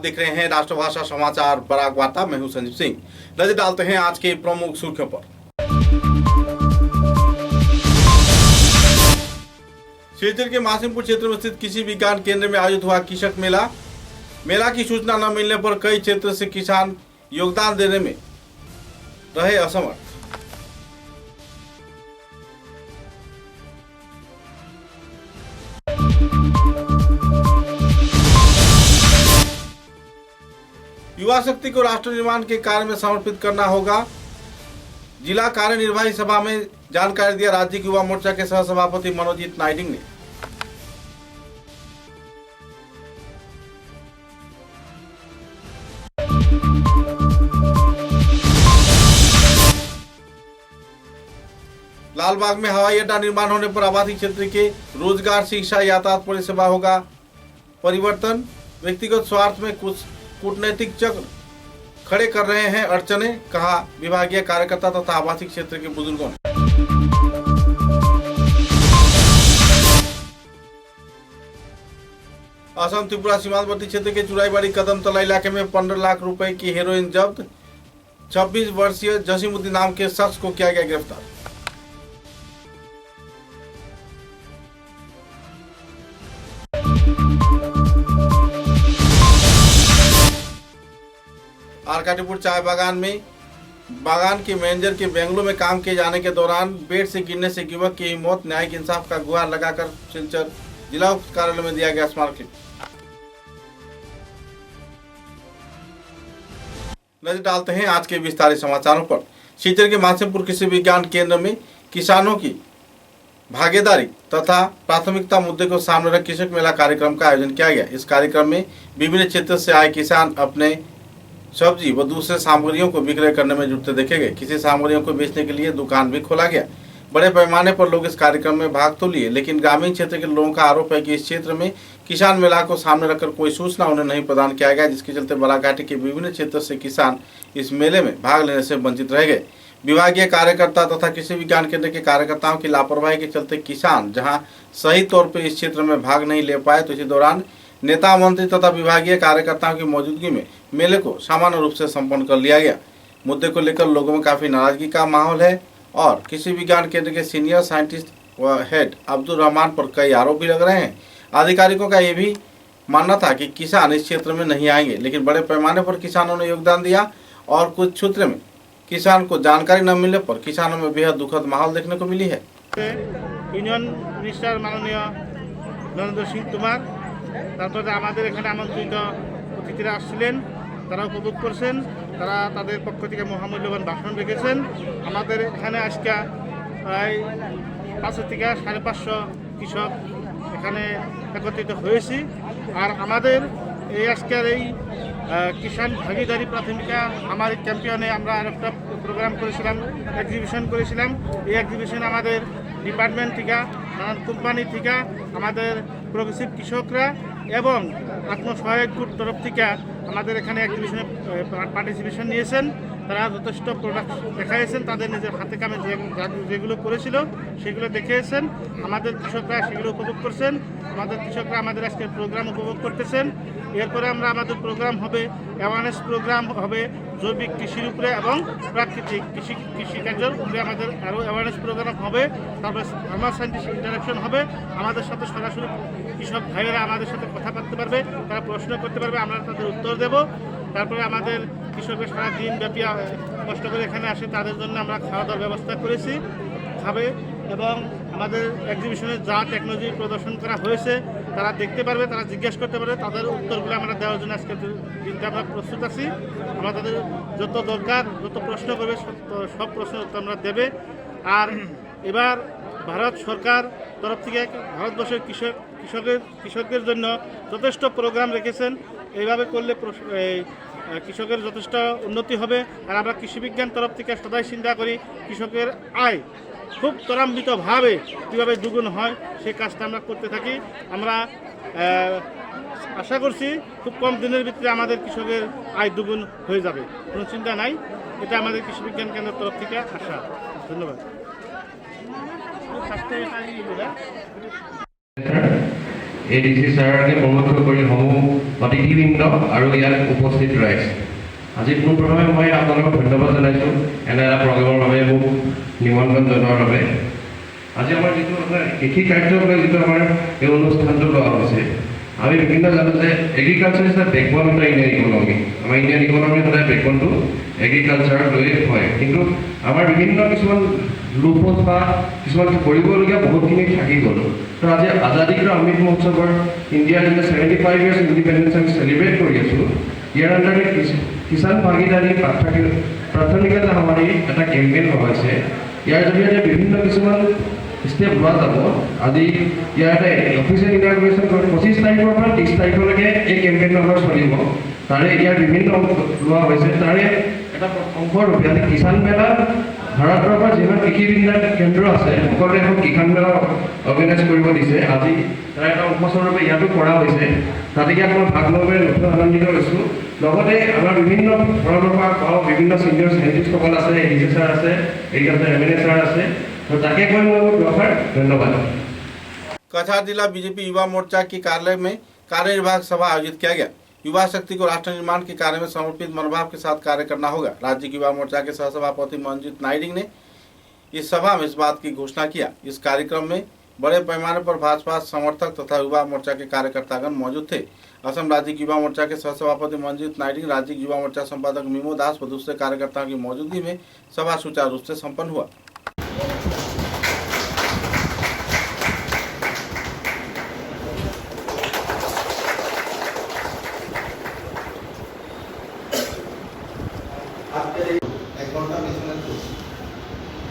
देख रहे हैं राष्ट्रभाषा समाचार बराक वार्ता। मैं हूं संजीव सिंह। नजर डालते हैं आज के प्रमुख सुर्खियों पर। सिलचर के मासिमपुर क्षेत्र में स्थित कृषि विज्ञान केंद्र में आयोजित हुआ कृषक मेला। मेला की सूचना न मिलने पर कई क्षेत्र से किसान योगदान देने में रहे असमर्थ। युवा शक्ति को राष्ट्र निर्माण के कार्य में समर्पित करना होगा। जिला कार्यनिर्वाही सभा में जानकारी दिया राज्य युवा मोर्चा के सह सभापति मनोजीत नाइडिंग ने। लालबाग में हवाई अड्डा निर्माण होने पर आबादी क्षेत्र के रोजगार, शिक्षा, यातायात परिसेवा होगा परिवर्तन। व्यक्तिगत स्वार्थ में कुछ कूटनैतिक चक्र खड़े कर रहे हैं अड़चने, कहा विभागीय कार्यकर्ता तथा आवासीय क्षेत्र के बुजुर्गों ने। असम त्रिपुरा सीमांतवर्ती क्षेत्र के चुराईबाड़ी कदमतला इलाके में 15 लाख रुपए की हेरोइन जब्त। 26 वर्षीय जसीमुद्दीन नाम के शख्स को किया गया गिरफ्तार। आरकाटीपुर चाय बागान के मैनेजर के बेंगलुरु में काम किए जाने के दौरान बेड से गिरने से युवक की मौत। न्यायिक इंसाफ का गुहार लगाकर सिलचर जिला उपायुक्त कार्यालय में दिया गया स्मारक। नजर डालते हैं आज के विस्तारित समाचारों पर। सिलचर के मासिमपुर कृषि विज्ञान केंद्र में किसानों की भागीदारी तथा प्राथमिकता मुद्दे को सामने रख कृषक मेला कार्यक्रम का आयोजन किया गया। इस कार्यक्रम में विभिन्न क्षेत्र से आए किसान अपने सब्जी व दूसरे सामग्रियों को विक्रय करने में जुटते देखे गए। किसी सामग्रियों को बेचने के लिए दुकान भी खोला गया। बड़े पैमाने पर लोग इस कार्यक्रम में भाग तो लिए, लेकिन ग्रामीण क्षेत्र के लोगों का आरोप है कि इस क्षेत्र में किसान मेला को सामने रखकर कोई सूचना उन्हें नहीं प्रदान किया गया, जिसके चलते बलाघाटी के विभिन्न क्षेत्र से किसान इस मेले में भाग लेने से वंचित रह गए। विभागीय कार्यकर्ता तथा कृषि विज्ञान केंद्र के कार्यकर्ताओं की लापरवाही के चलते किसान जहां सही तौर पर इस क्षेत्र में भाग नहीं ले पाए, तो इसी दौरान नेता, मंत्री तथा विभागीय कार्यकर्ताओं की मौजूदगी में मेले को सामान्य रूप से संपन्न कर लिया गया। मुद्दे को लेकर लोगों में काफी नाराजगी का माहौल है और कृषि विज्ञान केंद्र के सीनियर साइंटिस्ट व हेड अब्दुल रहमान पर कई आरोप भी लग रहे हैं। आधिकारिकों का यह भी मानना था कि किसान इस क्षेत्र में नहीं आएंगे, लेकिन बड़े पैमाने पर किसानों ने योगदान दिया और कुछ क्षेत्र में किसान को जानकारी न मिलने पर किसानों में बेहद दुखद माहौल देखने को मिली है। यूनियन मिनिस्टर माननीय नरेंद्र सिंह तोमर তারপরে আমাদের এখানে আমন্ত্রিত অতিথিরা আসছিলেন, তারা উপভোগ করছেন, তারা তাদের পক্ষ থেকে মহামূল্যবান ভাষণ রেখেছেন। আমাদের এখানে আজকে প্রায় 500 থেকে 550 কৃষক এখানে একত্রিত হয়েছি। আর আমাদের এই আজকের এই কিষাণ ভাগিদারি প্রাথমিকা আমার ক্যাম্পিয়নে আমরা একটা প্রোগ্রাম করেছিলাম, এক্সিবিশন করেছিলাম। এই এক্সিবিশন আমাদের ডিপার্টমেন্ট থেকে, নানান কোম্পানি থেকে, আমাদের প্রগ্রেসিভ কৃষকরা এবং আত্মসহায়ক গ্রুপ তরফ থেকে আমাদের এখানে এক্সিবিশনে পার্টিসিপেশন নিয়েছেন। তারা যথেষ্ট প্রোডাক্ট দেখাইছেন, তাদের নিজের হাতে কামে যেগুলো করেছিল সেগুলো দেখিয়েছেন। আমাদের কৃষকরা সেগুলো উপভোগ করছেন। আমাদের কৃষকরা আমাদের আজকের প্রোগ্রাম উপভোগ করতেছেন। এরপরে আমাদের প্রোগ্রাম হবে, অ্যাওয়ারনেস প্রোগ্রাম হবে জৈবিক কৃষির উপরে এবং প্রাকৃতিক কৃষিকার্যের উপরে আমাদের আরও অ্যাওয়ারনেস প্রোগ্রাম হবে। তারপরে ফার্মার সায়েন্টিস্ট ইন্টারাকশন হবে। আমাদের সাথে সরাসরি কৃষক ভাইয়েরা আমাদের সাথে কথা বলতে পারবে, তারা প্রশ্ন করতে পারবে, আমরা তাদের উত্তর দেব। তারপরে আমাদের কৃষকের সারা দিন ব্যাপী কষ্ট করে এখানে আসে, তাদের জন্য আমরা খাওয়া দাওয়ার ব্যবস্থা করেছি, খাবে। এবং আমাদের এক্সিবিশনে যা টেকনোলজি প্রদর্শন করা হয়েছে তারা দেখতে পারবে, তারা জিজ্ঞেস করতে পারবে, তাদের উত্তরগুলো আমরা দেওয়ার জন্য আজকের দিনটা আমরা প্রস্তুত আছি। আমরা তাদের যত দরকার, যত প্রশ্ন করবে সব প্রশ্নের উত্তর আমরা দেবে। আর এবার ভারত সরকার তরফ থেকে ভারতবর্ষের কৃষকদের জন্য যথেষ্ট প্রোগ্রাম রেখেছেন। এইভাবে করলে কৃষকের যথেষ্ট উন্নতি হবে। আর আমরা কৃষি বিজ্ঞান তরফ থেকে সদাই চিন্তা করি কৃষকের আয় খুব ত্বরান্বিতভাবে কীভাবে দ্বিগুণ হয় সেই কাজটা আমরা করতে থাকি। আমরা আশা করছি খুব কম দিনের ভিতরে আমাদের কৃষকের আয় দ্বিগুণ হয়ে যাবে, কোনো চিন্তা নাই। এটা আমাদের কৃষি বিজ্ঞান কেন্দ্রের তরফ থেকে আশা। ধন্যবাদ। এই ডিসি ছাৰকে প্ৰমুখ্য কৰি সমূহ অতিথিবৃন্দ আৰু ইয়াত উপস্থিত ৰাইজ, আজি পোনপ্ৰথমে মই আপোনালোকক ধন্যবাদ জনাইছোঁ এনে এটা প্ৰগ্ৰেমৰ বাবে মোক নিমন্ত্ৰণ জনোৱাৰ বাবে। আজি আমাৰ যিটো আপোনাৰ কৃষি কাৰ্যক লৈ যিটো আমাৰ এই অনুষ্ঠানটো লোৱা হৈছে, আমি বিভিন্ন জানো যে agriculture is the backbone of the Indian economy. আমাৰ ইণ্ডিয়ান ইকনমি সদায় বেকবনটো এগ্ৰিকালচাৰক লৈয়ে হয়, কিন্তু আমাৰ বিভিন্ন কিছুমান লোপত বা কিছুমান কৰিবলগীয়া বহুতখিনি থাকি গ'ল। তো আজি আজাদী কা অমৃত মহোৎসৱৰ ইণ্ডিয়াৰ যেতিয়া 75 ইয়াৰ্ছ ইণ্ডিপেণ্ডেঞ্চ আমি চেলিব্ৰেট কৰি আছোঁ, ইয়াৰ আণ্ডাৰে কিষাণ ভাগিদাৰী প্ৰাথমিকতা সামাৰি এটা কেম্পেইন হৈছে। ইয়াৰ জৰিয়তে বিভিন্ন কিছুমান ষ্টেপ লোৱা যাব। আজি ইয়াৰ এটা অফিচিয়েল ইনাগুৰেশ্যন কৰি 25 তাৰিখৰ পৰা 30 তাৰিখলৈকে এই কেম্পেইনটো আমাৰ চলিব। তাৰে ইয়াৰ বিভিন্ন লোৱা হৈছে। তাৰে এটা অংশৰূপে আজি কিষাণ মেলা ভাৰতবৰ্ষৰ যিমান কৃষি বিজ্ঞান কেন্দ্ৰ আছে সকলোৱে এখন কিষাণ মেলা অৰ্গেনাইজ কৰিব দিছে। আজি তাৰ এটা অংশস্বৰূপে ইয়াতো কৰা হৈছে। তাতে ইয়াত মই ভাগ ল'বলৈ নতুন আনন্দিত হৈছোঁ। লগতে আমাৰ বিভিন্ন ধৰণৰ পৰা বিভিন্ন ছিনিয়ৰ চাইণ্টিষ্টসকল আছে, এডিচি ছাৰ আছে, এগ্ৰিকালচাৰ MLA ছাৰ আছে। तो ताकि कोई लोग धन्यवाद। कछार जिला बीजेपी युवा मोर्चा के कार्यालय में कार्यनिर्वाहक सभा आयोजित किया गया। युवा शक्ति को राष्ट्र निर्माण के कार्य में समर्पित मनोभाव के साथ कार्य करना होगा। राज्य युवा मोर्चा के सहसभापति मंजीत नाइडिंग ने इस सभा में इस बात की घोषणा किया। इस कार्यक्रम में बड़े पैमाने पर भाजपा समर्थक तथा युवा मोर्चा के कार्यकर्तागण मौजूद थे। असम राज्य युवा मोर्चा के सहसभापति मंजीत नाइडिंग, राज्य युवा मोर्चा संपादक मीमो दास व दूसरे कार्यकर्ताओं की मौजूदगी में सभा सुचारू रूप से संपन्न हुआ।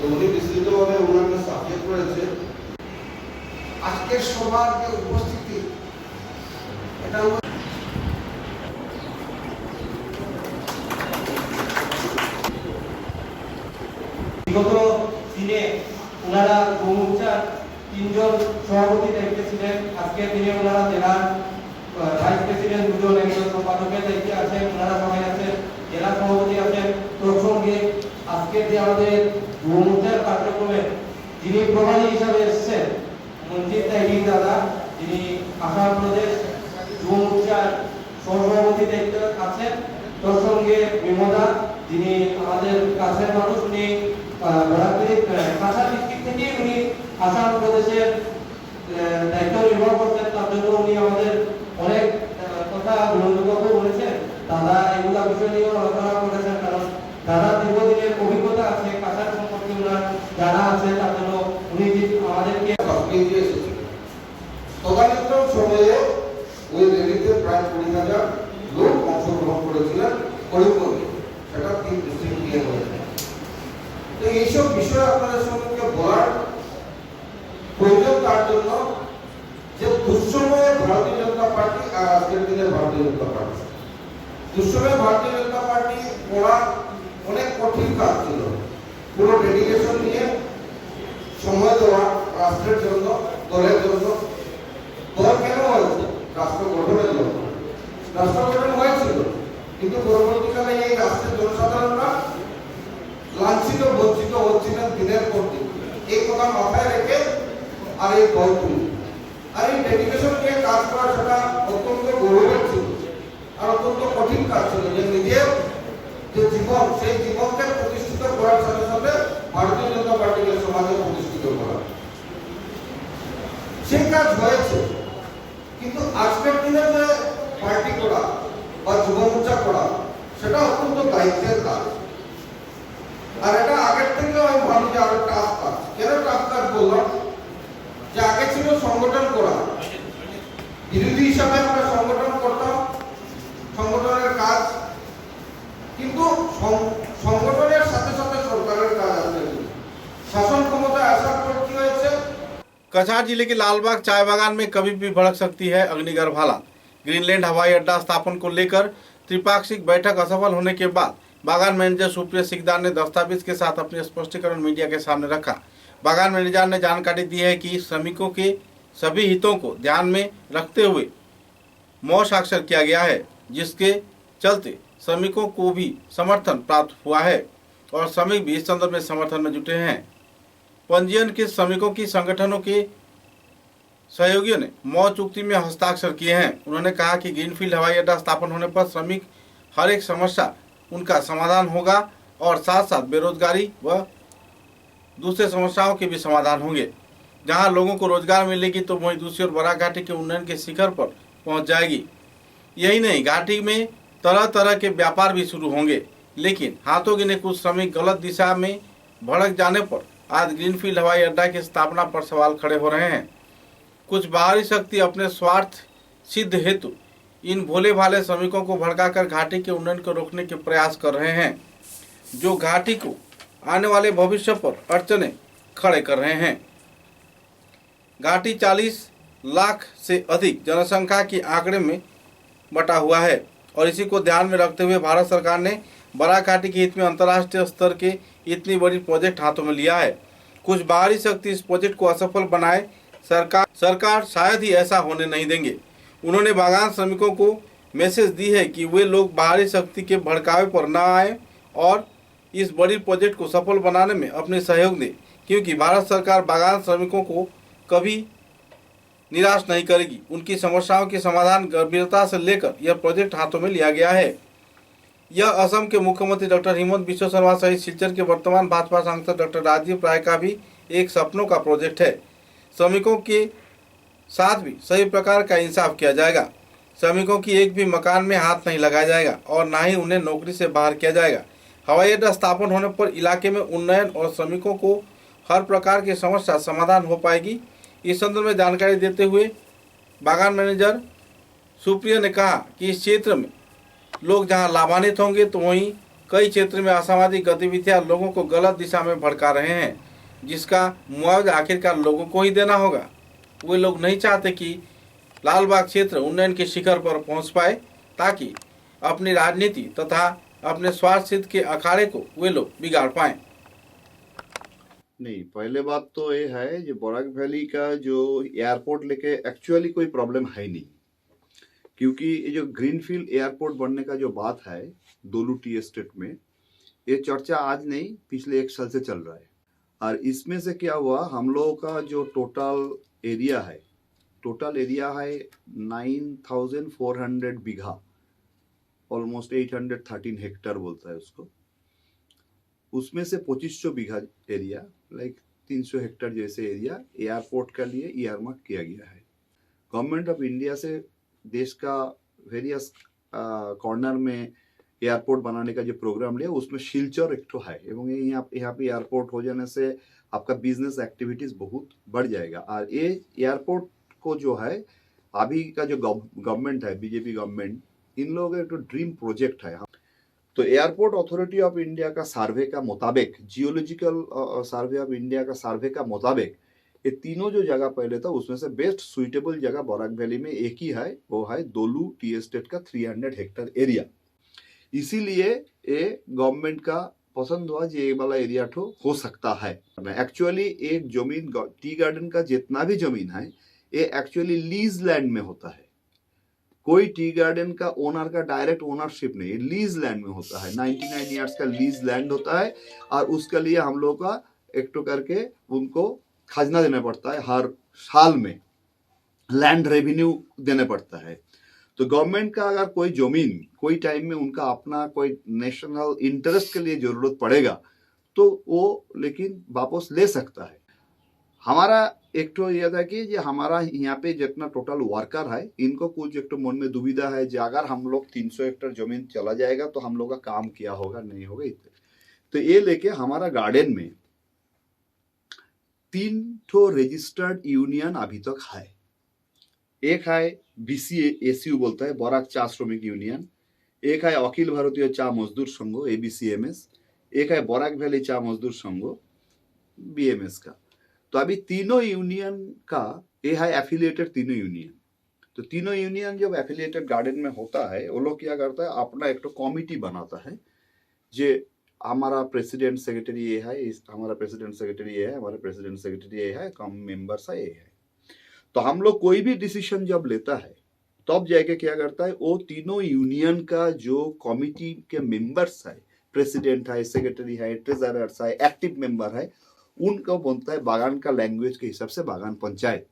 উনি বিস্তৃতভাবে ওনাকে সাবজেক্ট করেছে। আজকের সবার যে উপস্থিতি এটা বিগত দিনে ওনারা গৌমোর্চার 3 জন সভাপতি দায়িত্বে ছিলেন। আজকের দিনে ওনারা জেলার ভাইস প্রেসিডেন্ট 2 জন, একজন সম্পাদকের দায়িত্বে আছেন। ওনারা সবাই আছেন, জেলা সভাপতি আছেন। তোর সঙ্গে আজকের যে আমাদের গৌমোর্চার কার্যক্রমে যিনি প্রভারী হিসাবে এসেছেন মঞ্জিত নাইডিং দাদা, যিনি আসাম প্রদেশ গৌমোর্চার সহসভাপতি দায়িত্বে আছেন। তোর সঙ্গে বিমদা, যিনি আমাদের কাছের মানুষ, উনি কাছাড় ডিস্ট্রিক্ট থেকে উনি আসাম প্রদেশের দায়িত্ব নির্বাহ করছেন। তার জন্য উনি আমাদের অনেক কথা গ্রহণযোগ্য বলেছেন। দাদা এগুলা বিষয় নিয়ে আলোচনা করেছেন, কারণ দাদা দীর্ঘদিনের অভিজ্ঞতা আছে কাছাড় সম্পর্কে ওনার জানা আছে। তার জন্য উনি আমাদেরকে তদানীন্তন সময়ে ওই র্যালিতে প্রায় 20,000 লোক অংশগ্রহণ করেছিলেন করিমগঞ্জে। সেটা 3 ডিস্ট্রিক্ট নিয়ে হয়েছে। তো এইসব বিষয় আপনাদের সঙ্গে বলার প্রয়োজন তার জন্য যে দুঃসময়ে ভারতীয় জনতা পার্টি আর আজকের দিনে ভারতীয় জনতা পার্টি, দুঃসময়ে ভারতীয় জনতা পার্টি করা অনেক কঠিন কাজ ছিল। পুরো ডেডিকেশন নিয়ে সময় দেওয়া রাষ্ট্রের জন্য, দলের জন্য। দল কেন হয়েছে? রাষ্ট্র গঠনের জন্য। রাষ্ট্র গঠন হয়েছিল, কিন্তু পরবর্তীকালে এই রাষ্ট্রের জনসাধারণরা লাঞ্ছিত বঞ্চিত হচ্ছিলেন দিনের পর দিন। এই কথা মাথায় রেখে আর এই দল তৈরি আর এই ডেডিকেশন নিয়ে কাজ করা, সেটা অত্যন্ত গৌরবের ছিল আর অত্যন্ত কঠিন কাজ ছিল। যে নিজের যে জীবন, সেই জীবনকে প্রতিষ্ঠিত করার সাথে সাথে ভারতীয় জনতা পার্টিকে সমাজে প্রতিষ্ঠিত করা, সেই কাজ হয়েছে। কিন্তু আজকের দিনে যে পার্টি করা বা যুব মোর্চা করা, সেটা অত্যন্ত দায়িত্বের কাজ। আর এটা আগের থেকে আমি ভাবি যে আরো টাফ কাজ। কেন টাফ কাজ বললাম? যে আগে ছিল সংগঠন করা, বিরোধী হিসাবে আমরা সংগঠন করতাম, সংগঠনের কাজ। কিন্তু সংগঠনের সাথে সাথে সরকারের কাজ আসলে শাসন ক্ষমতায় আসার পর কি হয়েছে? कछार जिले के लालबाग चाय बागान में कभी भी भड़क सकती है अग्निगर्भ हालात। ग्रीनलैंड हवाई अड्डा स्थापन को लेकर त्रिपाक्षिक बैठक असफल होने के बाद बागान मैनेजर सुप्रिया सिकदार ने दस्तावेज के साथ अपने स्पष्टीकरण मीडिया के सामने रखा। बागान मैनेजर ने जानकारी दी है कि श्रमिकों के सभी हितों को ध्यान में रखते हुए मौन स्वाक्षर किया गया है, जिसके चलते श्रमिकों को भी समर्थन प्राप्त हुआ है और श्रमिक भी इस संदर्भ में समर्थन में जुटे हैं। पंजीयन के श्रमिकों की संगठनों के सहयोगियों ने मौन चुक्ति में हस्ताक्षर किए हैं। उन्होंने कहा कि ग्रीनफील्ड हवाई अड्डा स्थापन होने पर श्रमिक हर एक समस्या उनका समाधान होगा और साथ साथ बेरोजगारी व दूसरे समस्याओं के भी समाधान होंगे। जहां लोगों को रोजगार मिलेगी तो वहीं दूसरी ओर बराक घाटी के उन्नयन के शिखर पर पहुंच जाएगी। यही नहीं, घाटी में तरह तरह के व्यापार भी शुरू होंगे। लेकिन हाथों गिने कुछ श्रमिक गलत दिशा में भड़क जाने पर आज ग्रीनफील्ड हवाई अड्डा की स्थापना पर सवाल खड़े हो रहे हैं। कुछ बाहरी शक्ति अपने स्वार्थ सिद्ध हेतु इन भोले भाले श्रमिकों को भड़काकर घाटी के उन्नयन को रोकने के प्रयास कर रहे हैं, जो घाटी को आने वाले भविष्य पर अड़चने खड़े कर रहे हैं। घाटी 40 लाख से अधिक जनसंख्या के आंकड़े में बटा हुआ है और इसी को ध्यान में रखते हुए भारत सरकार ने बराक घाटी के हित में अंतर्राष्ट्रीय स्तर के इतनी बड़ी प्रोजेक्ट हाथों में लिया है। कुछ बाहरी शक्ति इस प्रोजेक्ट को असफल बनाए, सरकार शायद ही ऐसा होने नहीं देंगे। उन्होंने बागान श्रमिकों को मैसेज दी है कि वे लोग बाहरी शक्ति के भड़कावे पर न आए और इस बड़ी प्रोजेक्ट को सफल बनाने में अपने सहयोग दें, क्योंकि भारत सरकार बागान श्रमिकों को कभी निराश नहीं करेगी। उनकी समस्याओं के समाधान गंभीरता से लेकर यह प्रोजेक्ट हाथों में लिया गया है। यह असम के मुख्यमंत्री डॉक्टर हिमंत बिश्व शर्मा सहित सिलचर के वर्तमान भाजपा सांसद डॉक्टर राजीव राय का भी एक सपनों का प्रोजेक्ट है। श्रमिकों के साथ भी सही प्रकार का इंसाफ किया जाएगा। श्रमिकों की एक भी मकान में हाथ नहीं लगाया जाएगा और न ही उन्हें नौकरी से बाहर किया जाएगा। हवाई अड्डा स्थापन होने पर इलाके में उन्नयन और श्रमिकों को हर प्रकार की समस्या समाधान हो पाएगी। इस संदर्भ में जानकारी देते हुए बागान मैनेजर सुप्रिया ने कहा कि इस क्षेत्र में लोग जहां लाभान्वित होंगे तो वहीं कई क्षेत्र में असामाजिक गतिविधियां लोगों को गलत दिशा में भड़का रहे हैं, जिसका मुआवजा आखिरकार लोगों को ही देना होगा। वे लोग नहीं चाहते कि लालबाग क्षेत्र उन्नयन के शिखर पर पहुंच पाए, ताकि अपनी राजनीति तथा अपने स्वार्थ सिद्ध के अखाड़े को वे लोग बिगाड़ पाएं। नहीं, पहले बात तो ये है जो बराक वैली का जो एयरपोर्ट लेके एक्चुअली कोई प्रॉब्लम है नहीं, क्योंकि ये जो ग्रीनफील्ड एयरपोर्ट बनने का जो बात है दोलू टी एस्टेट में, ये चर्चा आज नहीं पिछले 1 साल से चल रहा है। और इसमें से क्या हुआ, हम लोगों का जो टोटल एरिया है 9,400 बीघा, ऑलमोस्ट 813 हेक्टर बोलता है उसको। उसमें से 2500 बीघा एरिया, लाइक 300 हेक्टर जैसे एरिया एयरपोर्ट के लिए ईयरमार्क किया गया है। गवर्नमेंट ऑफ इंडिया से देश का वेरियस कॉर्नर में एयरपोर्ट बनाने का जो प्रोग्राम लिया, उसमें शिलचर एक तो है, एवं यहाँ पे एयरपोर्ट हो जाने से आपका बिजनेस एक्टिविटीज बहुत बढ़ जाएगा। और ये एयरपोर्ट को जो है अभी का जो गवर्नमेंट है, बीजेपी गवर्नमेंट, इन लोगों का एक तो ड्रीम प्रोजेक्ट है। तो एयरपोर्ट अथॉरिटी ऑफ इंडिया का सर्वे का मुताबिक, जियोलॉजिकल सर्वे ऑफ इंडिया का सर्वे का मुताबिक, ये तीनों जो जगह पहले था उसमें से बेस्ट सुइटेबल जगह बराक वैली में एक ही है, वो है दोलू टी एस्टेट का 300 हेक्टर एरिया। इसीलिए ये गवर्नमेंट का पसंद हुआ जो ये वाला एरिया तो हो सकता है। एक्चुअली एक जमीन टी गार्डन का जितना भी जमीन है ये एक्चुअली लीज लैंड में होता है। कोई टी गार्डन का ओनर का डायरेक्ट ओनरशिप नहीं, लीज लैंड में होता है। 99 ईयर्स का लीज लैंड होता है और उसके लिए हम लोग का एक तो करके उनको खजना देना पड़ता है, हर साल में लैंड रेवेन्यू देना पड़ता है। तो गवर्नमेंट का अगर कोई जमीन कोई टाइम में उनका अपना कोई नेशनल इंटरेस्ट के लिए जरूरत पड़ेगा तो वो लेकिन वापस ले सकता है। हमारा एक तो यह था कि जो हमारा यहाँ पे जितना टोटल वर्कर है, इनको कुछ एक तो मन में दुविधा है जो अगर हम लोग 300 हेक्टर जमीन चला जाएगा तो हम लोग का काम किया होगा नहीं होगा। तो ये लेके हमारा गार्डन में 3 ठो रजिस्टर्ड यूनियन अभी तक है। एक है BCASU बोलता है, बराक चा श्रमिक यूनियन। एक है अखिल भारतीय चा मजदूर संघ ABCMS। एक है बराक वैली चा मजदूर संघ BMS का। तो अभी तीनों यूनियन का ये है एफिलिएटेड तीनों यूनियन। तो तीनों यूनियन जब एफिलिएटेड गार्डन में होता है, वो लोग क्या करता है, अपना एक तो कमिटी बनाता है। जे हमारा प्रेसिडेंट सेक्रेटरी ये है, हमारा प्रेसिडेंट सेक्रेटरी ये है, हमारा प्रेसिडेंट सेक्रेटरी ये है, कम मेंबर्स है ये है। तो हम लोग कोई भी डिसीजन जब लेता है तब जाके क्या करता है, वो तीनों यूनियन का जो कमिटी के मेंबर्स है, प्रेसिडेंट है, सेक्रेटरी है, ट्रेजरर्स है, एक्टिव मेंबर है, उनको बोलता है बागान का लैंग्वेज के हिसाब से बागान पंचायत।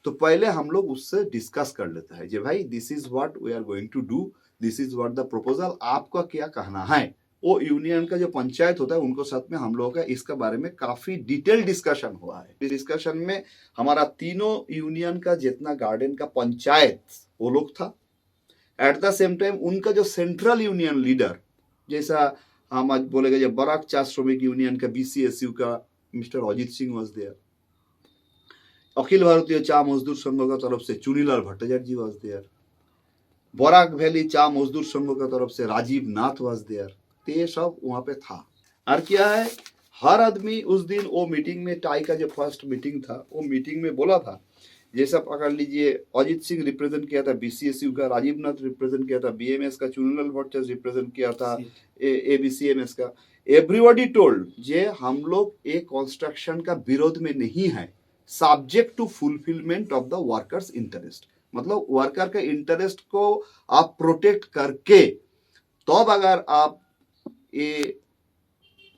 तो पहले हम लोग उससे डिस्कस कर लेते हैं, जे भाई this is what we are going to do, this is what the proposal, आपका क्या कहना है। वो यूनियन का जो पंचायत होता है उनको साथ में हम लोगों का इसके बारे में काफी डिटेल डिस्कशन हुआ है। डिस्कशन में हमारा तीनों यूनियन का जितना गार्डन का पंचायत वो लोग था, एट द सेम टाइम उनका जो सेंट्रल यूनियन लीडर, जैसा हम आज बोलेगा जब बराक चा श्रमिक यूनियन का BCSU का mister Ajit Singh was there, Akhil Bharatiya Cha Mazdoor Sangh का तरफ से चुनीलाल भट्टाचार्य जी वॉज देयर, बराक वैली चा मजदूर संघ का तरफ से राजीव नाथ वॉज देयर। तो ये सब वहां पे था। और क्या है, हर आदमी उस दिन वो मीटिंग में, टाई का जो फर्स्ट मीटिंग था वो मीटिंग में बोला था, जैसा पकड़ लीजिए अजित सिंह रिप्रेजेंट किया था BCSU का, राजीव नाथ रिप्रेजेंट किया था BMS का, चुनीलाल भट्टाचार्य रिप्रेजेंट किया था ABCMS का। एवरीबॉडी टोल्ड जे हम लोग एक कंस्ट्रक्शन का विरोध में नहीं है, subject to fulfilment of the workers interest, मतलब वर्कर के इंटरेस्ट को आप प्रोटेक्ट करके तब अगर आप ये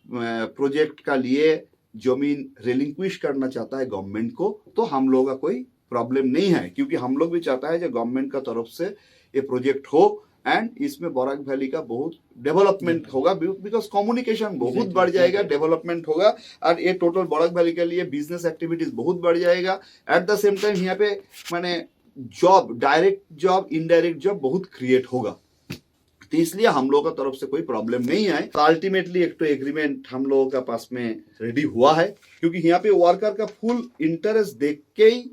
प्रोजेक्ट का लिए जमीन रिलिंक्विश करना चाहता है गवर्नमेंट को, तो हम लोगों का कोई प्रॉब्लम नहीं है, क्योंकि हम लोग भी चाहता है जो गवर्नमेंट का तरफ से ये प्रोजेक्ट हो एंड इसमें बराक वैली का बहुत डेवलपमेंट होगा, बिकॉज कम्युनिकेशन बहुत बढ़ जाएगा, डेवलपमेंट होगा और ये टोटल बराक वैली के लिए बिजनेस एक्टिविटीज बहुत बढ़ जाएगा। एट द सेम टाइम यहाँ पे माने job, direct job, indirect job बहुत क्रिएट होगा, तो इसलिए हम लोगों का तरफ से कोई प्रॉब्लम नहीं है। तो अल्टीमेटली एक तो एग्रीमेंट हम लोगों का पास में रेडी हुआ है, क्योंकि यहाँ पे वर्कर का फुल इंटरेस्ट देख के ही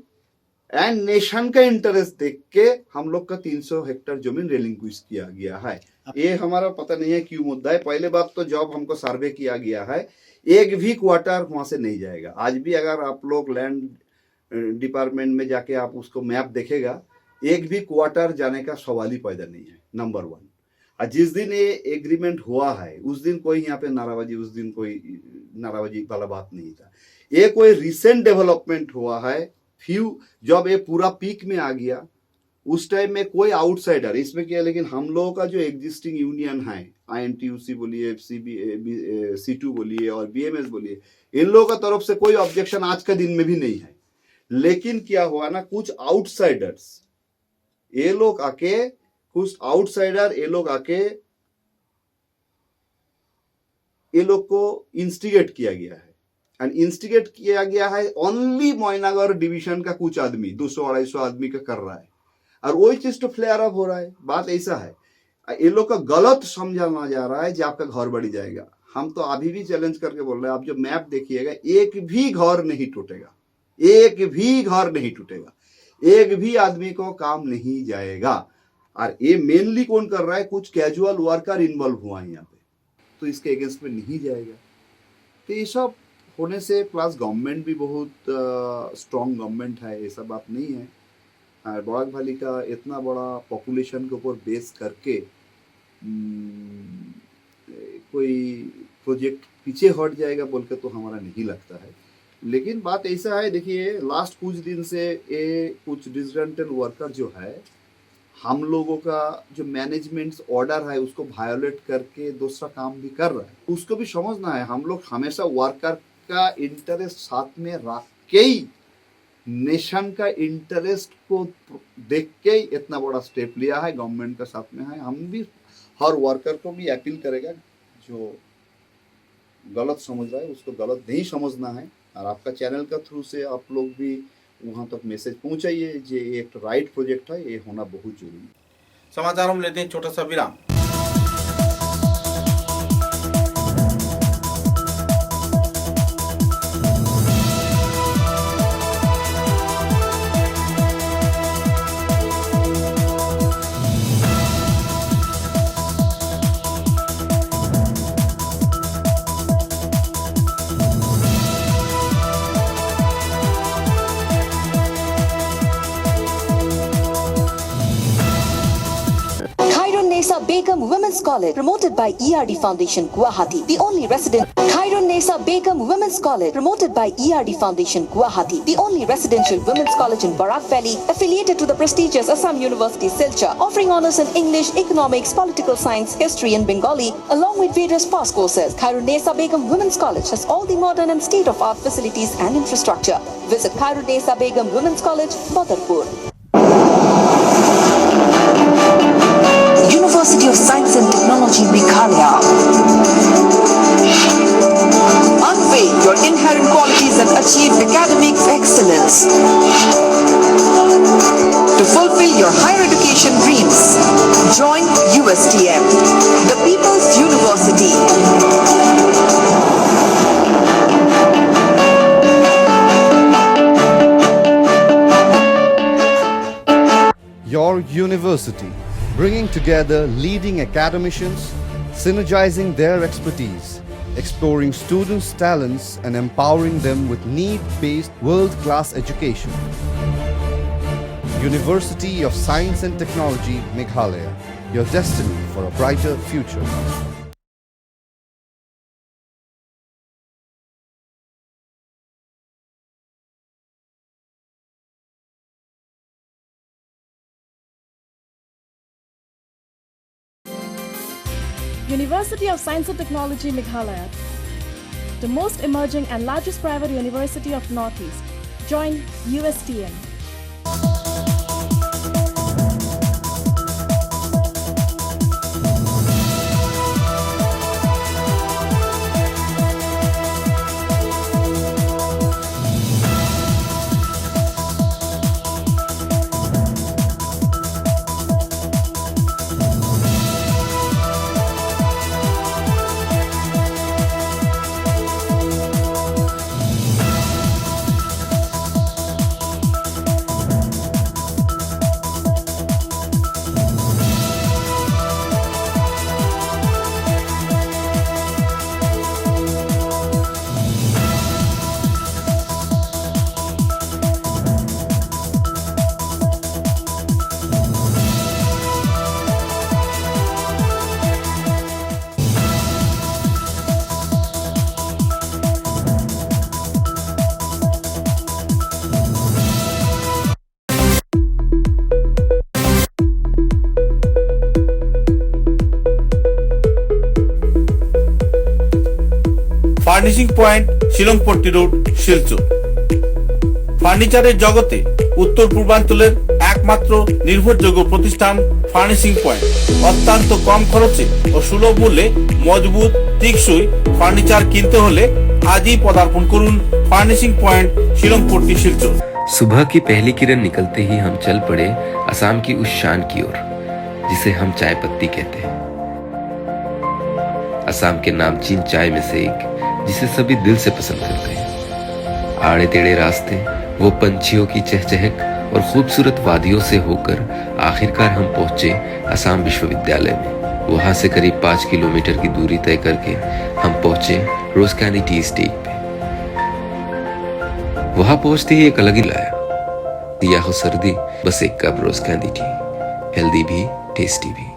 एंड नेशन का इंटरेस्ट देख के हम लोग का 300 हेक्टेयर जमीन रिलिंक्विश किया गया है। ये हमारा पता नहीं है क्यों मुद्दा है। पहले बात तो जॉब हमको सर्वे किया गया है, एक भी क्वार्टर वहां से नहीं जाएगा। आज भी अगर आप लोग लैंड डिपार्टमेंट में जाके आप उसको मैप देखेगा, एक भी क्वार्टर जाने का सवाल ही पैदा नहीं है, नंबर 1। और जिस दिन ये एग्रीमेंट हुआ है उस दिन कोई यहाँ पे नाराबाजी, उस दिन कोई नाराबाजी वाला बात नहीं था। ये कोई रिसेंट डेवलपमेंट हुआ है, फ्यू जब ये पूरा पीक में आ गया उस टाइम में कोई आउटसाइडर इसमें क्या, लेकिन हम लोगों का जो एग्जिस्टिंग यूनियन है, INTUC बोलिए, C2 बोलिए और BMS बोलिए, इन लोगों का तरफ से कोई ऑब्जेक्शन आज के दिन में भी नहीं है। लेकिन क्या हुआ ना, कुछ आउटसाइडर्स ये लोग आके, कुछ आउटसाइडर ये लोग आके ये लोग को इंस्टिगेट किया गया है। एंड इंस्टिगेट किया गया है ओनली मोइनागर डिवीजन का कुछ आदमी, 200-250 आदमी का कर रहा है, और वही चीज तो फ्लेयर अप हो रहा है। बात ऐसा है, ये लोग का गलत समझा जा रहा है कि आपका घर बढ़ जाएगा। हम तो अभी भी चैलेंज करके बोल रहे हैं, आप जो मैप देखिएगा, एक भी घर नहीं टूटेगा, एक भी घर नहीं टूटेगा, एक भी आदमी को काम नहीं जाएगा। और ये मेनली कौन कर रहा है, कुछ कैजुअल वर्कर इन्वॉल्व हुआ है यहाँ पे, तो इसके अगेंस्ट में नहीं जाएगा। तो ये सब होने से, प्लस गवर्नमेंट भी बहुत स्ट्रॉन्ग गवर्नमेंट है, ऐसा बात नहीं है। और बराक वैली का इतना बड़ा पॉपुलेशन के ऊपर बेस करके कोई प्रोजेक्ट पीछे हट जाएगा बोल के तो हमारा नहीं लगता है। लेकिन बात ऐसा है, देखिए लास्ट कुछ दिन से ये कुछ डिसरेंटल वर्कर जो है, हम लोगों का जो मैनेजमेंट ऑर्डर है उसको वायोलेट करके दूसरा काम भी कर रहा है। उसको भी समझना है, हम लोग हमेशा वर्कर का इंटरेस्ट साथ में रख के ही, नेशन का इंटरेस्ट को देख के ही इतना बड़ा स्टेप लिया है, गवर्नमेंट का साथ में है। हम भी हर वर्कर को भी अपील करेगा, जो गलत समझ रहा है उसको गलत नहीं समझना है, और आपका चैनल का थ्रू से आप लोग भी वहाँ तक मैसेज पहुँचाइए, ये एक राइट प्रोजेक्ट है, ये होना बहुत जरूरी है। समाचारों में लेते हैं छोटा सा विराम। Khairun Nisa Baker Women's College, promoted by ERD Foundation, Guwahati, the only resident. Khairun Nesa Begum Women's College, promoted by ERD Foundation, Guwahati, the only residential women's college in Barak Valley, affiliated to the prestigious Assam University, Silchar, offering honors in English, economics, political science, history and Bengali, along with various past courses. Khairun Nesa Begum Women's College has all the modern and state-of-art facilities and infrastructure. Visit Khairun Nesa Begum Women's College, Badarpur. University of Science and Technology, Meghalaya. Unveil your inherent qualities and achieve academic excellence. To fulfill your higher education dreams, join USTM, the People's University. Your university, bringing together leading academicians, synergizing their expertise, exploring students' talents and empowering them with need-based world-class education. University of Science and Technology, Meghalaya, your destiny for a brighter future. University of Science and Technology, Meghalaya, the most emerging and largest private university of Northeast. Join USTM. Furnishing point Shillongpatti road, Silchar. ফার্নিচারের জগতে উত্তর পূর্বাঞ্চলের একমাত্র নির্ভরযোগ্য প্রতিষ্ঠান furnishing point. অত্যন্ত কম খরচে ও সুলভ মূল্যে মজবুত টেকসই ফার্নিচার কিনতে হলে আজই পদার্পণ করুন ফার্নিশিং पॉइंट शिलंगपट्टी, शिलचर। सुबह की पहली किरण निकलते ही हम चल पड़े असम की उस शान की ओर जिसे हम चाय पत्ती कहते हैं। असम के नामचीन चाय में से एक जिसे सभी दिल से पसंद करते हैं। आड़े टेढ़े रास्ते, वो पंछियों की चहचहक और खूबसूरत वादियों से होकर आखिरकार हम पहुंचे असम विश्वविद्यालय में। वहां से करीब 5 किलोमीटर की दूरी तय करके हम पहुंचे रोज कैंडी टी स्टेट पे। वहां पहुंचते ही एक अलग ही लाया, या हो सर्दी, बस एक कप रोज कैंडी टी, हेल्दी भी टेस्टी भी।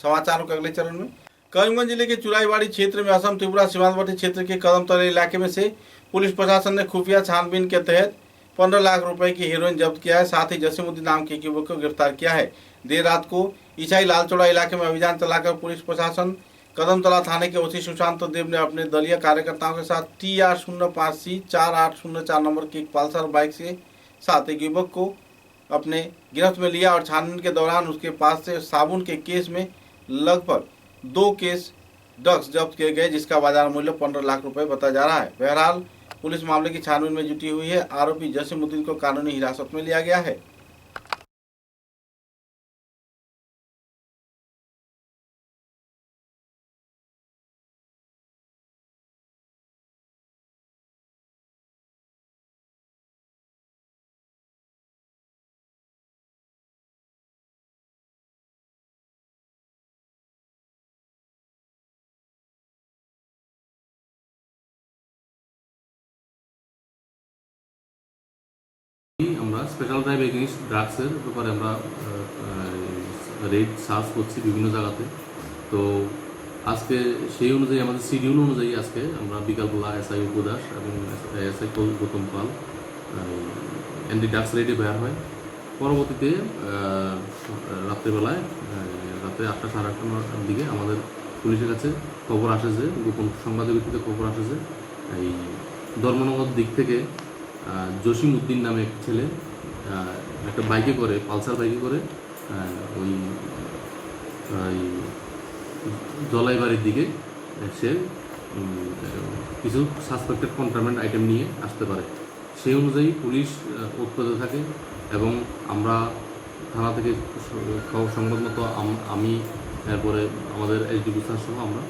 समाचारों के अगले चरण में। करीमगंज जिले के चुराईबाड़ी क्षेत्र में असम त्रिपुरा सीमांतवर्ती क्षेत्र के कदमतले इलाके में से पुलिस प्रशासन ने खुफिया छानबीन के तहत 15 लाख रुपए की हेरोइन जब्त किया है। साथ ही जसीमुद्दीन नाम के एक युवक को गिरफ्तार किया है। देर रात को ईसाई लालचौड़ा इलाके में अभियान चलाकर पुलिस प्रशासन कदमतला थाने के ओसी सुशांत देव ने अपने दलीय कार्यकर्ताओं के साथ TR05C 4804 नंबर की एक पल्सर बाइक के साथ एक युवक को अपने गिरफ्त में लिया और छानबीन के दौरान उसके पास से साबुन के केस में लगभग 2 केस ड्रग्स जब्त किए गए, जिसका बाजार मूल्य 15 लाख रुपए बताया जा रहा है। बहरहाल पुलिस मामले की छानबीन में जुटी हुई है। आरोपी जसीमुद्दीन को कानूनी हिरासत में लिया गया है। আমরা স্পেশাল ড্রাইভ এগেইনস্ট ড্রাগসের ব্যাপারে আমরা রেড সার্চ করছি বিভিন্ন জায়গাতে। তো আজকে সেই অনুযায়ী আমাদের শিডিউল অনুযায়ী আজকে আমরা বিকালবেলা SI উপদাস এবং SI গৌতম পাল অ্যান্টি ড্রাগস রেডে বের হয়। পরবর্তীতে রাত্রেবেলায় রাত্রে 8টা সাড়ে 8টার দিকে আমাদের পুলিশের কাছে খবর আসে যে, গোপন সংবাদের ভিত্তিতে খবর আসে যে এই ধর্মনগর দিক থেকে জসিমউদ্দিন নামে এক ছেলে একটা বাইকে করে, পালসার বাইকে করে ওই জলাইবাড়ির দিকে সে কিছু সাসপেক্টেড কন্ট্রাব্যান্ড আইটেম নিয়ে আসতে পারে। সেই অনুযায়ী পুলিশ উৎপাদে থাকে এবং আমরা থানা থেকে খবর সংবাদ মতো আমি এরপরে আমাদের SDP স্যার সহ আমরা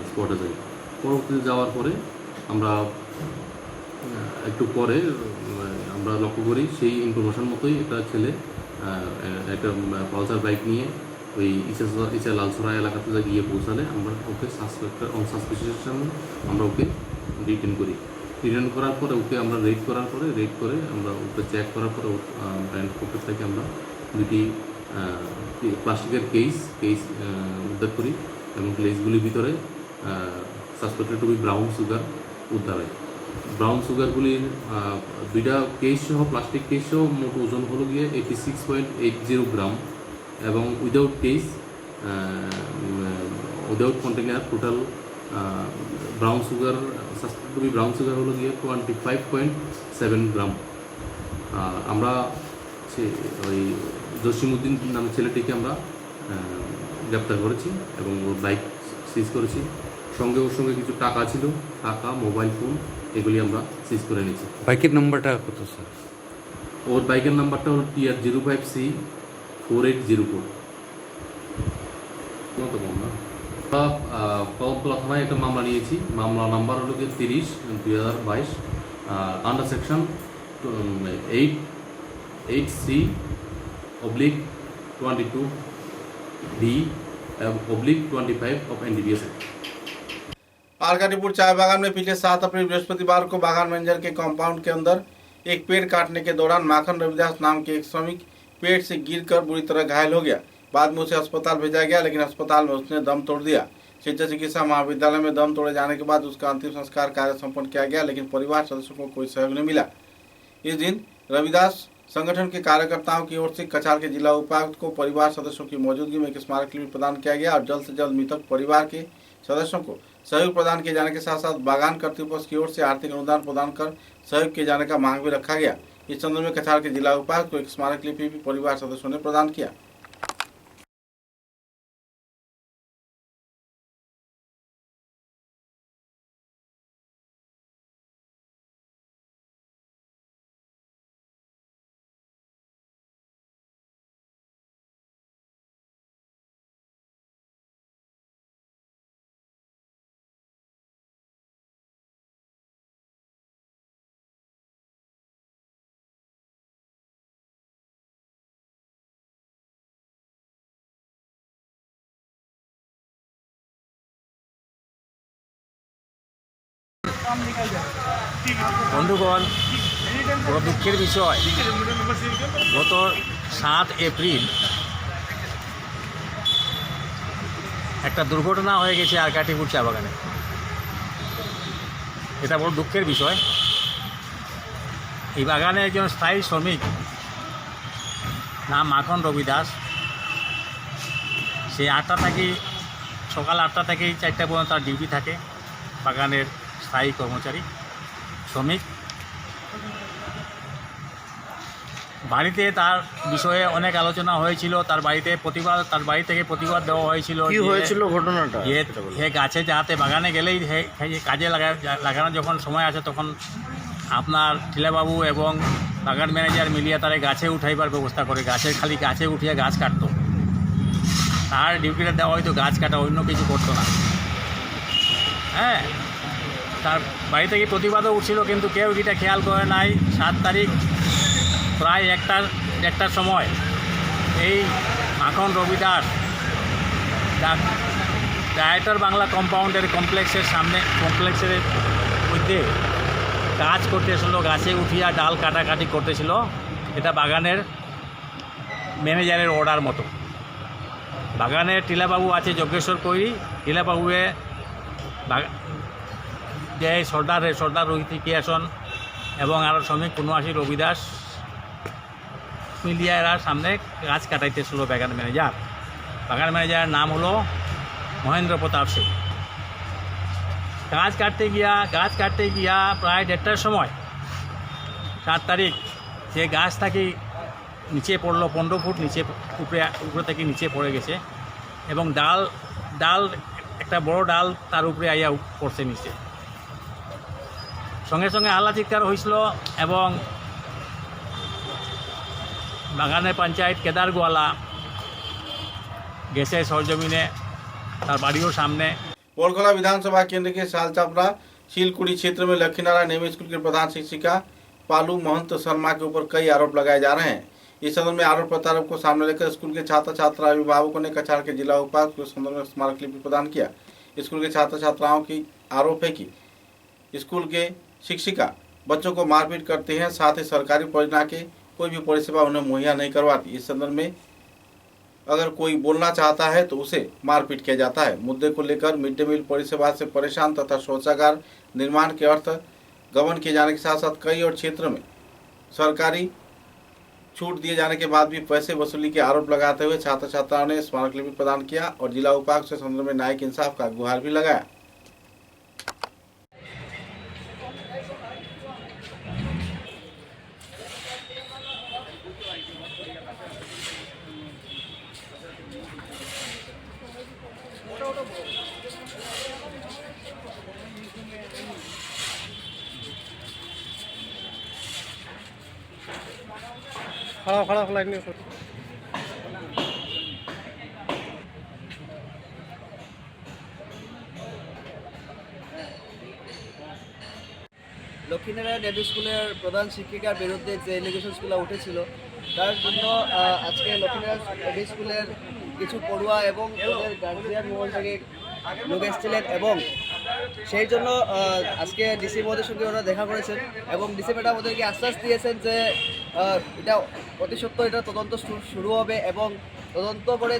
স্পটে যাই। পরবর্তীতে যাওয়ার পরে আমরা একটু পরে আমরা লক্ষ্য করি সেই ইনফরমেশন মতোই একটা ছেলে একটা পালসার বাইক নিয়ে ওই ইসা লালসরা এলাকাতে গিয়ে পৌঁছালে আমরা ওকে সাসপেকশন আমরা ওকে রিটেন করি। রিটার্ন করার পরে ওকে আমরা রেড করে আমরা ওকে চেক করার পরে ব্র্যান্ড পকেট থেকে আমরা দুটি প্লাস্টিকের কেস উদ্ধার করি এবং কেসগুলির ভিতরে suspected to be brown sugar উদ্ধার হয়। ব্রাউন সুগারগুলির দুইটা কেস সহ প্লাস্টিক কেস সহ মোট ওজন হলো গিয়ে 86.80 গ্রাম এবং without case without container total brown sugar suspected brown sugar হলো গিয়ে 25.7 গ্রাম। আমরা ওই জসিমউদ্দিন নামে ছেলেটিকে আমরা গ্রেপ্তার করেছি এবং ওর বাইক সিজ করেছি। ওর সঙ্গে কিছু টাকা ছিল, টাকা, মোবাইল ফোন, এগুলি আমরা সিজ করে নিয়েছি। বাইকের নাম্বারটা কত স্যার? ওর বাইকের নাম্বারটা হলো TR05C 4804। কদমতলা থানায় একটা মামলা নিয়েছি। মামলা নাম্বার হলো 30/2022 under section 8C/22D/25 of NDPS Act। आरकाटीपुर चाय बागान में पिछले 7 अप्रैल बृहस्पतिवार को बागान मैनेजर के कंपाउंड के अंदर एक पेड़ काटने के दौरान माखन रविदास नाम के एक श्रमिक पेड़ से गिरकर बुरी तरह घायल हो गया। बाद में उसे अस्पताल भेजा गया, लेकिन अस्पताल में उसने दम तोड़ दिया। शिक्षा चिकित्सा महाविद्यालय में दम तोड़े जाने के बाद उसका अंतिम संस्कार कार्य संपन्न किया गया, लेकिन परिवार सदस्यों को कोई सहयोग नहीं मिला। इस दिन रविदास संगठन के कार्यकर्ताओं की ओर से कछार के जिला उपायुक्त को परिवार सदस्यों की मौजूदगी में एक स्मारक लिपि प्रदान किया गया और जल्द से जल्द मृतक परिवार के सदस्यों को सहयोग प्रदान किए जाने के साथ साथ बागान कर्तृपक्ष की ओर से आर्थिक अनुदान प्रदान कर सहयोग किए जाने का मांग भी रखा गया। इस संदर्भ में कछार के जिला उपायुक्त को एक स्मारक लिपि भी परिवार सदस्यों ने प्रदान किया। বন্ধুগণ, বড় দুঃখের বিষয়, গত 7 এপ্রিল একটা দুর্ঘটনা হয়ে গেছে আরকাটিপুর চা বাগানে। এটা বড় দুঃখের বিষয়। এই বাগানে একজন স্থায়ী শ্রমিক, নাম মাখন রবি দাস। সে সকাল 8টা থেকে 4টা পর্যন্ত তার ডিউটি থাকে, বাগানের স্থায়ী কর্মচারী শ্রমিক। বাড়িতে তার বিষয়ে অনেক আলোচনা হয়েছিল, তার বাড়ি থেকে প্রতিবাদ দেওয়া হয়েছিল। কি হয়েছিল ঘটনাটা? হে গাছে যাতে বাগানে গেলেই কাজে লাগানোর যখন সময় আছে তখন আপনার টিলাবাবু এবং বাগান ম্যানেজার মিলিয়ে তারা গাছে উঠাইবার ব্যবস্থা করে, গাছে উঠিয়ে গাছ কাটতো। তার ডিউটিটা দেওয়া হয়তো গাছ কাটা, অন্য কিছু করতো না। হ্যাঁ, তার বাড়ি থেকে প্রতিবাদও উঠছিল, কিন্তু কেউ এটা খেয়াল করে নাই। 7 তারিখ প্রায় 1টার সময় এই মাখন রবি দাস ডায়েটার বাংলা কমপ্লেক্সের মধ্যে কাজ করতেছিল, গাছে উঠিয়া ডাল কাটাকাটি করতেছিল। এটা বাগানের ম্যানেজারের অর্ডার মতো। বাগানের টিলাবাবু আছে যজ্ঞেশ্বর কৈরি, টিলাবাবুয়ে যে সর্দার রোহিত কিয়াসন এবং আরও শ্রমিক ৭৯ রবি দাস মিলিয়া এরা সামনে গাছ কাটাইতেছিল। বাগান ম্যানেজারের নাম হলো মহেন্দ্র প্রতাপ সিং। গাছ কাটতে গিয়া প্রায় 1:30টার সময় 7 তারিখ সে গাছ থেকে নিচে পড়লো, 15 ফুট নিচে উপরে থেকে নিচে পড়ে গেছে এবং ডাল একটা বড় ডাল তার উপরে আইয়া পড়ছে নিচে। সঙ্গে সঙ্গে হাল্লা চিৎকার হয়েছিল এবং বাগানের পঞ্চায়েত केदार गोवाला गैसे सरजमीने तार बाड़ियों सामने। बोरखोला विधानसभा केंद्र के सालचापड़ा शीलकुड़ी क्षेत्र में लक्ष्मीनारायण एम स्कूल के प्रधान शिक्षिका पालू महंत शर्मा के ऊपर कई आरोप लगाए जा रहे हैं। इस संदर्भ में आरोप प्रत्यारोप को सामने लेकर स्कूल के छात्र छात्रा अभिभावकों ने कछाड़ के जिला उपायुक्त को संदर्भ में स्मारक लिपि प्रदान किया। स्कूल के छात्र छात्राओं की आरोप है कि स्कूल के शिक्षिका बच्चों को मारपीट करते हैं, साथ ही सरकारी परियोजना के कोई भी परिसेवा उन्हें मुहैया नहीं करवाती। इस संदर्भ में अगर कोई बोलना चाहता है तो उसे मारपीट किया जाता है। मुद्दे को लेकर मिड डे मील परिसेवा से परेशान तथा शौचागार निर्माण के अर्थ गबन किए जाने के साथ साथ कई और क्षेत्र में सरकारी छूट दिए जाने के बाद भी पैसे वसूली के आरोप लगाते हुए छात्र छात्राओं ने स्मारक लिपि प्रदान किया और जिला उपायुक्त से संदर्भ में न्यायिक इंसाफ का गुहार भी लगाया। खड़ा लाइन में লক্ষ্মীনারায়ণ এমই স্কুলের প্রধান শিক্ষিকার বিরুদ্ধে যে এলিগেশনসগুলো উঠেছিল তার জন্য আজকে লক্ষ্মীনারায়ণ এমই স্কুলের কিছু পড়ুয়া এবং ওদের গার্জিয়ান মহল থেকে লোক এসেছিলেন এবং সেই জন্য আজকে ডিসি মহোদয়ের সঙ্গে ওরা দেখা করেছেন এবং ডিসি ম্যাডাম ওদেরকে আশ্বাস দিয়েছেন যে এটা অতি সত্ত্বর এটা তদন্ত শুরু হবে এবং তদন্ত করে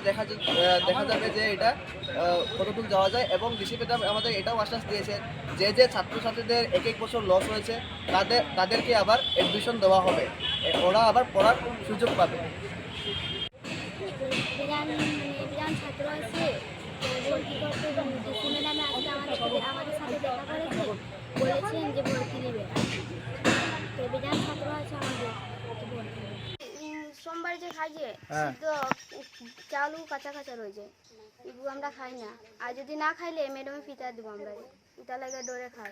দেখা যাবে যে এটা কতটুকু যাওয়া যায় এবং ডিসি ম্যাডাম আমাদের এটাও আশ্বাস দিয়েছেন যে ছাত্রছাত্রীদের এক বছর লস হয়েছে তাদেরকে আবার অ্যাডমিশন দেওয়া হবে, ওরা আবার পড়ার সুযোগ পাবে। ছাত্র আছে ডিসি ম্যাডাম আজকে আমাদের সাথে দেখা করেছে, বলেছেন যে ভর্তি নেবে। তো বিধান ছাত্র আছে আমাদের সোমবার যে খাই যে তো চালু কাঁচা কাঁচা রয়েছে, এগুলো আমরা খাই না। আর যদি না খাইলে ম্যাডামে ফিতা দেবো, আমরা ফিতা লাগে ডরে খাই।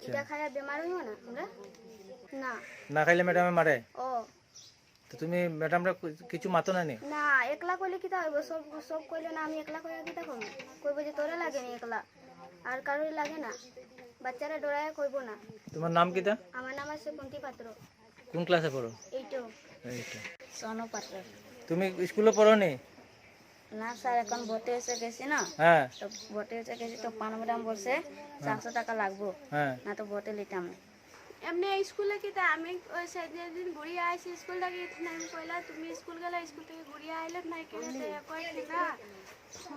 এটা খাইলে বেমার হইব না আমরা? না খাইলে ম্যাডামে মারে? ও তো তুমি ম্যাডামরা কিছু মাতো না? না একলা কইলে কি তা হইব? সব কইলে না আমি একলা কইয়া কি তা করব? কইব যে তোরে লাগে না একলা, আর কারোর লাগে না, বাচ্চারা ডরায় কইব না। তোমার নাম কি তা? আমার নাম আছে কুন্তি পাত্র। কোন ক্লাসে পড়ো? এইটো সোনু পাত্র। তুমি স্কুলে পড়ো নি? না স্যার, এখন ভর্তি হয়েছে গেছি না। হ্যাঁ, তো ভর্তি হয়েছে গেছি তো পান ম্যাডাম বলছে 400 টাকা লাগবো, না তো ভর্তি লিতাম না। এমনি স্কুলে কি আমি সেদিন ঘুরিয়ে আইসি স্কুল থেকে আমি কইলা তুমি স্কুল গেলে স্কুল থেকে ঘুরিয়ে আইলে নাই কেনে কই না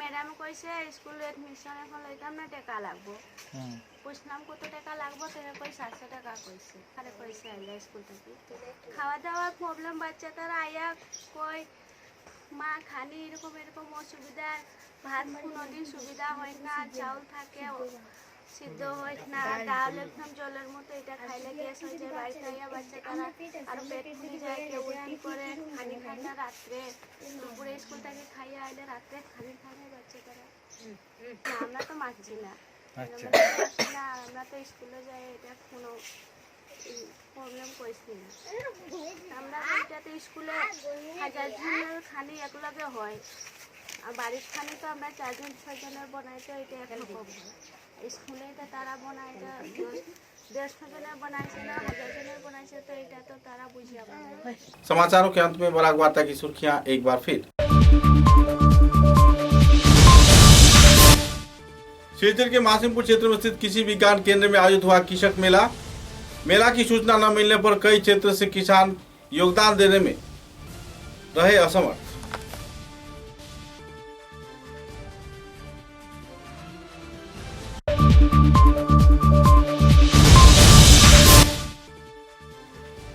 ম্যাডাম কইছে স্কুল এডমিশন এখন লইতাম না টাকা লাগবো বুঝলাম কত টাকা লাগবো তাহলে কই 700 টাকা কইছে আরে কইছে আইলা স্কুল থেকে খাওয়া দাওয়ার প্রবলেম বাচ্চা তারা আয়া কই মা খানি এরকম এরকম অসুবিধা ভাত কোনোদিন সুবিধা হয় না চাউল থাকে সিদ্ধ হয় না ডাল একদম জলের মতো এটা খাইলে গ্যাস হয়ে যায় বাড়িতে আইয়া বাচ্চা তারা আর পেট ফুলে যায় কেউ উল্টি করে খানি খায় না রাত্রে দুপুরে স্কুল থেকে খাইয়া আইলে রাত্রে খানি খায় না বাচ্চা তারা আমরা তো মানছি না আমরা তো স্কুলে যাই এটা কোনো প্রবলেম কইছি না আমরা এটাতে স্কুলে 1000 জনের খানি একলগে হয় আর বাড়ির খানি তো আমরা 4 জন 6 জনের বানাইতে এটা একরকম হয় স্কুলে তো তারা বানাইতে 150 জনের बनाइছে না 1000 জনের बनाइছে तो এটা তো তারা বুঝিয়া পাবে। समाचारों के अंत में बराक वार्ता की सुर्खियां एक बार फिर। सिलचर के मासिमपुर क्षेत्र में स्थित कृषि विज्ञान केंद्र में आयोजित हुआ कृषक मेला। मेला की सूचना न मिलने पर कई क्षेत्र से किसान योगदान देने में रहे असमर्थ।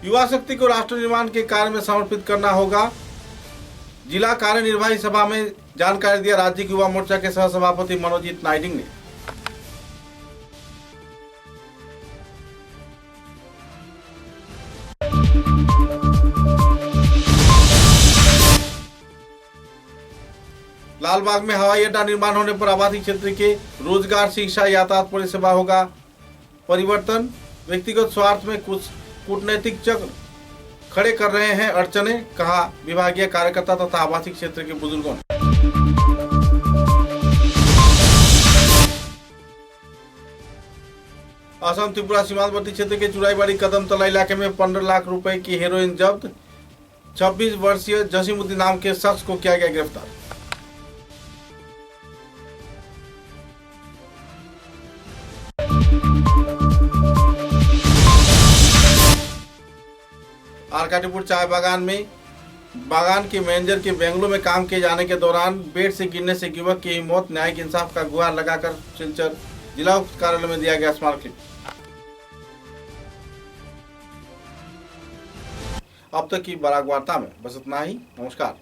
युवा शक्ति को राष्ट्र निर्माण के कार्य में समर्पित करना होगा। जिला कार्यनिर्वाही सभा में जानकारी दिया राज्य युवा मोर्चा के सह सभापति मनोजीत नाइडिंग ने। लालबाग में हवाई अड्डा निर्माण होने पर आबादी क्षेत्र के रोजगार, शिक्षा, यातायात परिसेवा होगा परिवर्तन। व्यक्तिगत स्वार्थ में कुछ कूटनैतिक चक्र खड़े कर रहे हैं अड़चने, कहा विभागीय कार्यकर्ता तथा आवासीय क्षेत्र के बुजुर्गों ने। असम त्रिपुरा सीमांतवर्ती क्षेत्र के चुराईबाड़ी कदमतला इलाके में 15 लाख रुपए की हेरोइन जब्त। 26 वर्षीय जसीमुद्दीन नाम के शख्स को किया गया गिरफ्तार। आरकाटीपुर चाय बागान में बागान के मैनेजर के बेंगलुरु में काम किए जाने के दौरान बेड से गिरने से युवक की मौत। न्यायिक इंसाफ का गुहार लगाकर सिलचर जिला उक्त कार्यालय में दिया गया स्मारकलिपि। अब तक की बराक वार्ता में बस इतना ही। नमस्कार।